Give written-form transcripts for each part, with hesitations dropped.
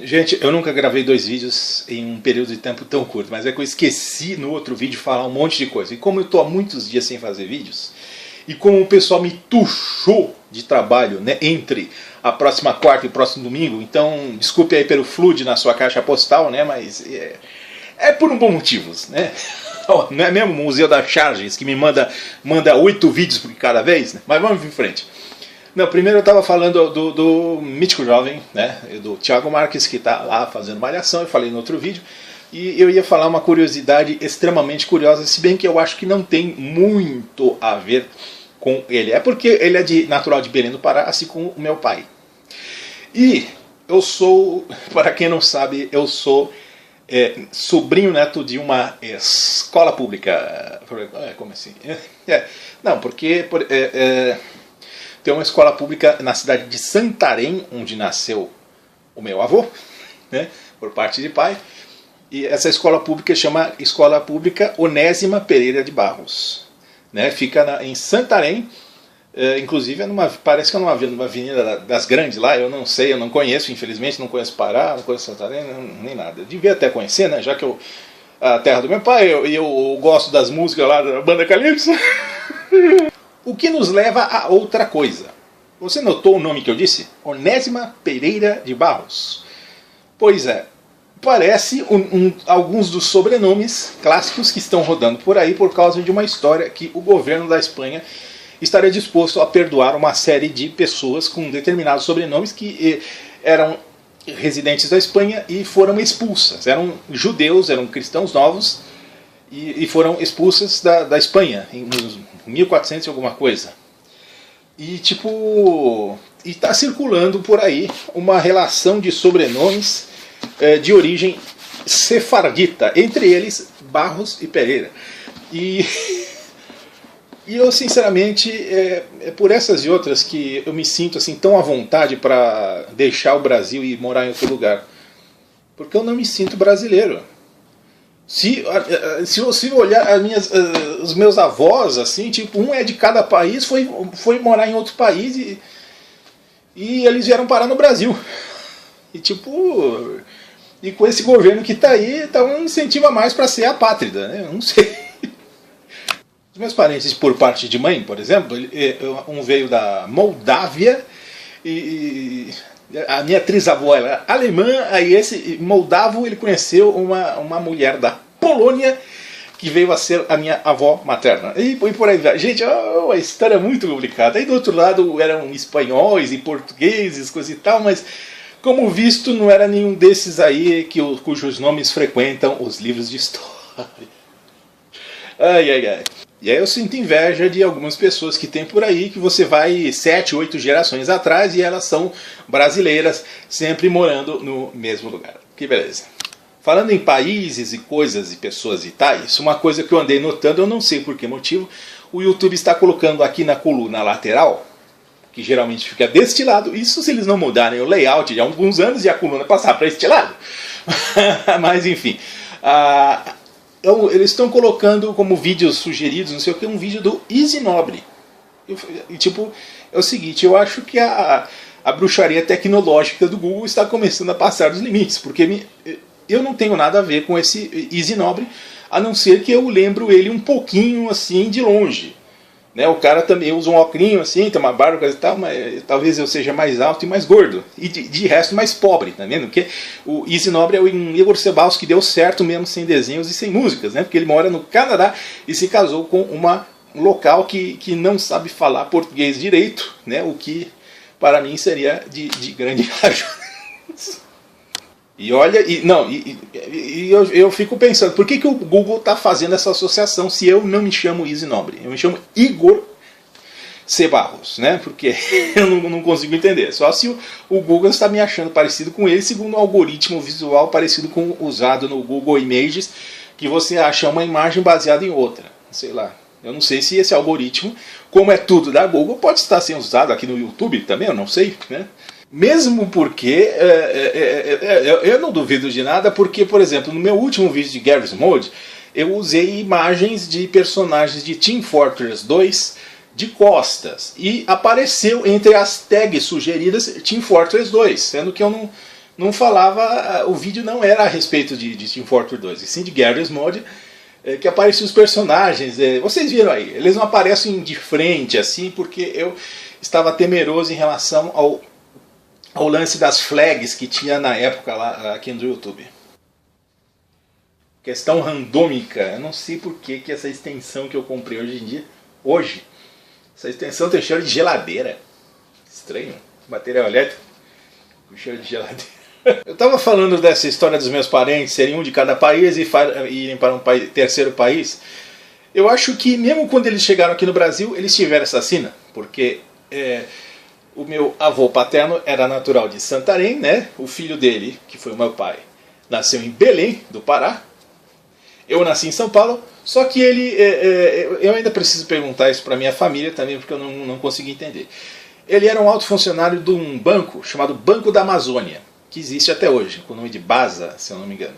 Gente, eu nunca gravei 2 vídeos em um período de tempo tão curto, mas é que eu esqueci no outro vídeo falar um monte de coisa. E como eu estou há muitos dias sem fazer vídeos, e como o pessoal me tuchou de trabalho, né, entre a próxima quarta e o próximo domingo, então desculpe aí pelo flood na sua caixa postal, né, mas é por um bom motivos, né? Não é mesmo o Museu das Charges que me manda 8 vídeos por cada vez, né? Mas vamos em frente. Não, primeiro eu estava falando do Mítico Jovem, né, do Thiago Marques, que está lá fazendo malhação, eu falei no outro vídeo, e eu ia falar uma curiosidade extremamente curiosa, se bem que eu acho que não tem muito a ver com ele. É porque ele é natural de Belém do Pará, assim como o meu pai. E eu sou, para quem não sabe, eu sou sobrinho neto de uma escola pública. Como assim? Não, porque... tem uma escola pública na cidade de Santarém, onde nasceu o meu avô, né, por parte de pai. E essa escola pública chama Escola Pública Onésima Pereira de Barros. Né, fica em Santarém, inclusive parece que é numa avenida das grandes lá, eu não sei, eu não conheço, infelizmente, não conheço Pará, não conheço Santarém, nem nada. Eu devia até conhecer, né, já que a terra do meu pai, eu gosto das músicas lá da banda Calypso. O que nos leva a outra coisa. Você notou o nome que eu disse? Onésima Pereira de Barros. Pois é, parece alguns dos sobrenomes clássicos que estão rodando por aí por causa de uma história que o governo da Espanha estaria disposto a perdoar uma série de pessoas com determinados sobrenomes que eram residentes da Espanha e foram expulsas. Eram judeus, eram cristãos novos e foram expulsas da Espanha em 1400 e alguma coisa. E está circulando por aí uma relação de sobrenomes de origem sefardita, entre eles Barros e Pereira. E eu sinceramente, é por essas e outras que eu me sinto assim tão à vontade para deixar o Brasil e morar em outro lugar. Porque eu não me sinto brasileiro. Se você olhar os meus avós, assim, tipo, um é de cada país, foi morar em outro país e eles vieram parar no Brasil. E com esse governo que está aí, tá um incentivo a mais para ser apátrida, né? Eu não sei. Os meus parentes, por parte de mãe, por exemplo, um veio da Moldávia e a minha trisavó era alemã, aí esse moldavo ele conheceu uma mulher da Polônia que veio a ser a minha avó materna. E por aí vai. Gente, a história é muito complicada. Aí do outro lado eram espanhóis e portugueses, coisa e tal, mas como visto não era nenhum desses aí cujos nomes frequentam os livros de história. Ai, ai, ai. E aí eu sinto inveja de algumas pessoas que tem por aí, que você vai 7, 8 gerações atrás e elas são brasileiras, sempre morando no mesmo lugar. Que beleza. Falando em países e coisas e pessoas e tais, uma coisa que eu andei notando, eu não sei por que motivo, o YouTube está colocando aqui na coluna lateral, que geralmente fica deste lado, isso se eles não mudarem o layout de alguns anos e a coluna passar para este lado. Mas enfim... eles estão colocando como vídeos sugeridos, não sei o que, um vídeo do Easy Nobre. É o seguinte, eu acho que a bruxaria tecnológica do Google está começando a passar dos limites, porque eu não tenho nada a ver com esse Easy Nobre, a não ser que eu lembro ele um pouquinho assim de longe. Né? O cara também usa um óculos assim, tem uma barba e tal, mas talvez eu seja mais alto e mais gordo. E de resto mais pobre, tá vendo? Porque o Easy Nobre é o Igor Sebalos que deu certo mesmo sem desenhos e sem músicas, né? Porque ele mora no Canadá e se casou com um local que não sabe falar português direito, né? O que para mim seria de grande ajuda. E olha, eu fico pensando, por que o Google está fazendo essa associação se eu não me chamo Easy Nobre? Eu me chamo Igor Sebalos, né? Porque eu não consigo entender. Só se o Google está me achando parecido com ele, segundo um algoritmo visual parecido com o usado no Google Images, que você acha uma imagem baseada em outra. Sei lá. Eu não sei se esse algoritmo, como é tudo da Google, pode estar sendo usado aqui no YouTube também, eu não sei, né? Mesmo porque, eu não duvido de nada, porque, por exemplo, no meu último vídeo de Garry's Mod, eu usei imagens de personagens de Team Fortress 2 de costas, e apareceu entre as tags sugeridas Team Fortress 2, sendo que eu não falava, o vídeo não era a respeito de Team Fortress 2, e sim de Garry's Mod, que apareciam os personagens. Vocês viram aí, eles não aparecem de frente assim, porque eu estava temeroso em relação ao lance das flags que tinha na época lá aqui no YouTube. Questão randômica, eu não sei por que essa extensão que eu comprei hoje, essa extensão tem cheiro de geladeira. Estranho, material elétrico com cheiro de geladeira. Eu estava falando dessa história dos meus parentes serem um de cada país e irem para um terceiro país. Eu acho que mesmo quando eles chegaram aqui no Brasil, eles tiveram essa sina, porque o meu avô paterno era natural de Santarém, né? O filho dele, que foi o meu pai, nasceu em Belém, do Pará. Eu nasci em São Paulo, só que eu ainda preciso perguntar isso para minha família também, porque eu não consegui entender. Ele era um alto funcionário de um banco chamado Banco da Amazônia, que existe até hoje, com o nome de Basa, se eu não me engano.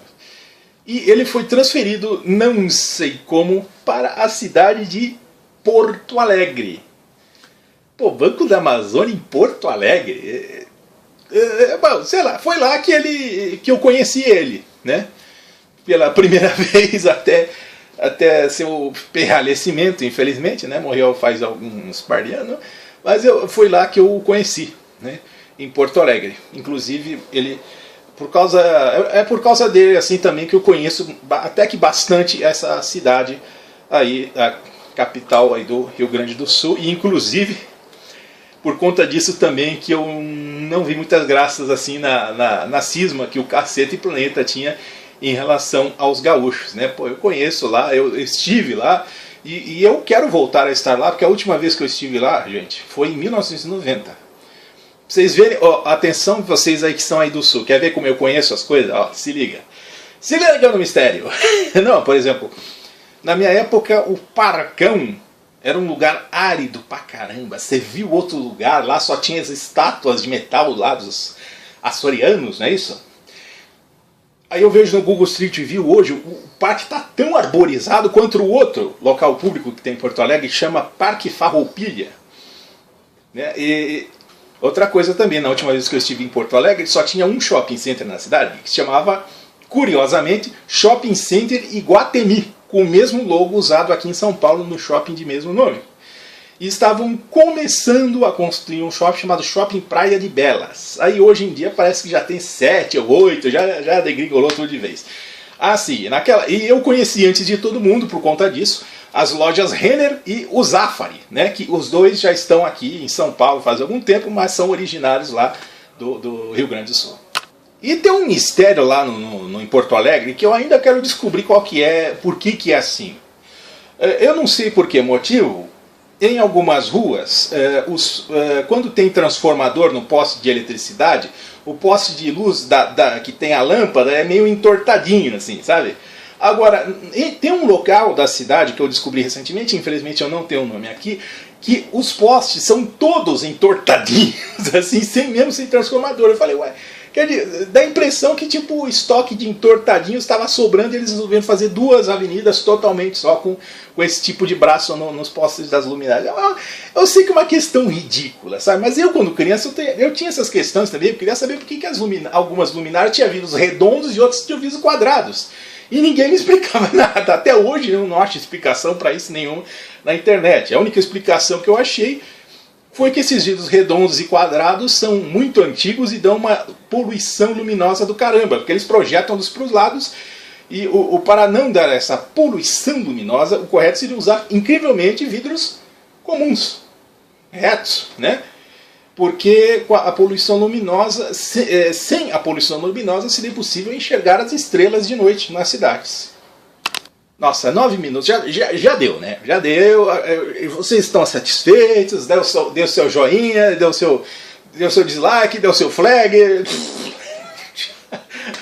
E ele foi transferido, não sei como, para a cidade de Porto Alegre. Pô, Banco da Amazônia em Porto Alegre? Bom, sei lá, foi lá que eu conheci ele, né? Pela primeira vez até seu perralecimento, infelizmente, né? Morreu faz alguns par de anos, mas foi lá que eu o conheci, né? Em Porto Alegre. Inclusive, por causa dele assim também que eu conheço até que bastante essa cidade aí, a capital aí do Rio Grande do Sul, e inclusive por conta disso também que eu não vi muitas graças assim na cisma que o Cacete Planeta tinha em relação aos gaúchos, né? Pô, eu conheço lá, eu estive lá e eu quero voltar a estar lá, porque a última vez que eu estive lá, gente, foi em 1990. Vocês verem, ó, atenção vocês aí que são aí do sul, quer ver como eu conheço as coisas? Ó, se liga no mistério. Não, por exemplo, na minha época o Parcão era um lugar árido pra caramba. Você viu outro lugar, lá só tinha as estátuas de metal lá dos açorianos, não é isso? Aí eu vejo no Google Street View hoje, o parque está tão arborizado quanto o outro local público que tem em Porto Alegre, que chama Parque Farroupilha, né? E outra coisa também, na última vez que eu estive em Porto Alegre, só tinha um shopping center na cidade, que se chamava, curiosamente, Shopping Center Iguatemi, com o mesmo logo usado aqui em São Paulo no shopping de mesmo nome. E estavam começando a construir um shopping chamado Shopping Praia de Belas. Aí hoje em dia parece que já tem 7 ou 8, já degringolou tudo de vez. Ah, sim, e eu conheci antes de todo mundo, por conta disso, as lojas Renner e o Zafari, né, que os dois já estão aqui em São Paulo faz algum tempo, mas são originários lá do Rio Grande do Sul. E tem um mistério lá em Porto Alegre que eu ainda quero descobrir qual que é, por que é assim. Eu não sei por que motivo, em algumas ruas, quando tem transformador no poste de eletricidade, o poste de luz que tem a lâmpada é meio entortadinho, assim, sabe? Agora, tem um local da cidade que eu descobri recentemente, infelizmente eu não tenho o nome aqui, que os postes são todos entortadinhos, assim, sem transformador. Eu falei, ué, quer dizer, dá a impressão que tipo o estoque de entortadinhos estava sobrando e eles resolveram fazer 2 avenidas totalmente só com esse tipo de braço nos postes das luminárias. Eu sei que é uma questão ridícula, sabe? Mas eu, quando criança, eu tinha essas questões também. Eu queria saber por que algumas luminárias tinham vidros redondos e outras tinham vidros quadrados. E ninguém me explicava nada. Até hoje eu não acho explicação para isso nenhuma na internet. A única explicação que eu achei foi que esses vidros redondos e quadrados são muito antigos e dão uma poluição luminosa do caramba, porque eles projetam para os lados, e para não dar essa poluição luminosa, o correto seria usar, incrivelmente, vidros comuns, retos, né? Porque com a poluição luminosa, sem a poluição luminosa, seria possível enxergar as estrelas de noite nas cidades. Nossa, 9 minutos, já deu, né? Já deu, vocês estão satisfeitos, deu seu joinha, deu seu dislike, deu seu flag.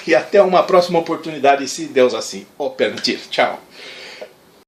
E até uma próxima oportunidade, se Deus assim o permitir. Tchau.